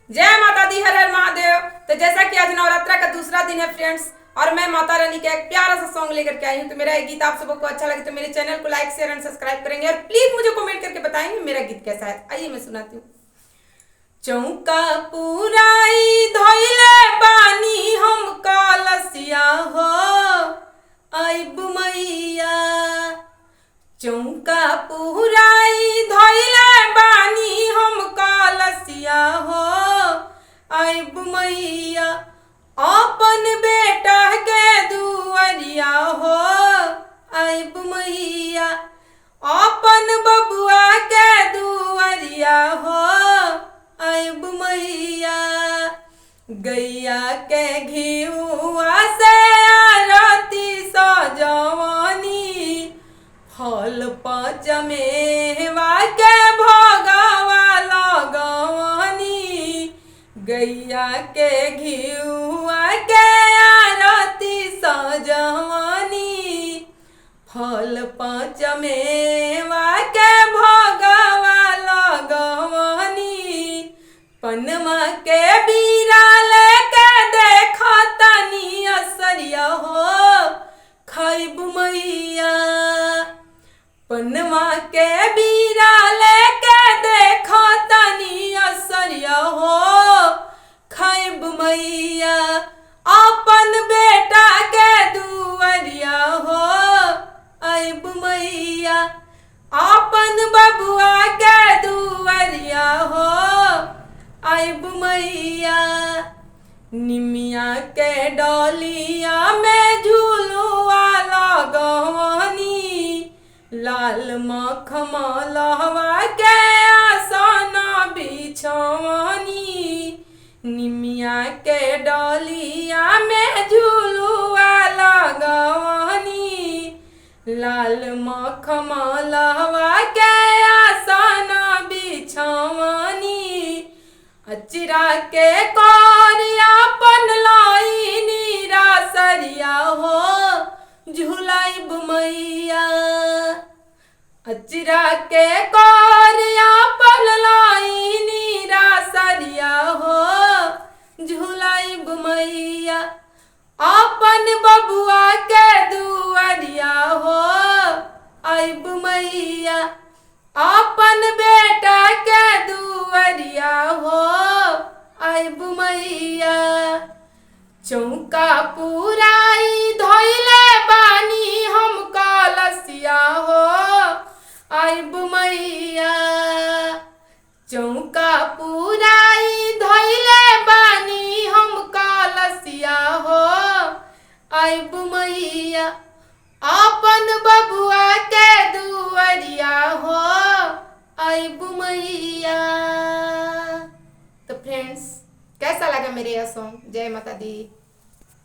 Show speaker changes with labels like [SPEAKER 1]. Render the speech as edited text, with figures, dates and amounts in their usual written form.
[SPEAKER 1] जय माता दी, हर हर महादेव। तो जैसा कि आज नवरात्रा का दूसरा दिन है फ्रेंड्स, और मैं माता रानी का एक प्यारा सा सॉन्ग लेकर के आई हूँ। तो मेरा ये गीत आप सबको अच्छा लगे तो मेरे चैनल को लाइक शेयर एंड सब्सक्राइब करेंगे, और प्लीज मुझे कमेंट करके बताएंगे मेरा गीत कैसा है। आइए मैं सुनाती हूँ। चौका पुराई धोइले बानी हम कलसिया हो आइब मैया। चौका पुराई धोइले बानी हम कलसिया हो आइब मैया। अपन बेटा के दुआरिया हो आइब मैया। अपन बबुआ के दुआरिया हो आइब मैया। गैया के घिउआ से आरती सजवनी, फल पचमेवा के भोगवा लगवनी। गैया के घिउआ के आरती सजवनी, फल पचमेवा के भोगवा लगवनी। पनमा के बीरा लेके देखो तनी असरिया हो खाइब मैया। पनमा के बीरा लेके देखो तनी असरिया हो खाइब मैया। अपन बेटा के दुआरिया हो आइब मैया। अपन बबुआ के दुआरिया हो आइब मैया। निमिया के डलिया में झूलुआ लगवनी, लाल मखमलवा के आसन बिछवनी। निमिया के डलिया में झूलुआ लगवनी, लाल मखमलवा के आसन बिछवनी। अचरा के कोरिया पन लाई निरासरिया हो झुलाइब मैया। अचरा के कोरिया पन लाई निरासरिया हो झुलाइब मैया। अपन बबुआ के दुआरिया हो आइब मैया। अपन बेटा के दुआरिया हो आइब मैया। चौका पुराई धोइले बानी हम कलसिया हो आइब मैया। चौका पुराई धोइले बानी हम कलसिया हो आइब मैया। अपन बबुआ के दुआरिया हो आइब मैया। तो फ्रेंड्स, कैसा लगा मेरे यह सॉन्ग? जय माता दी।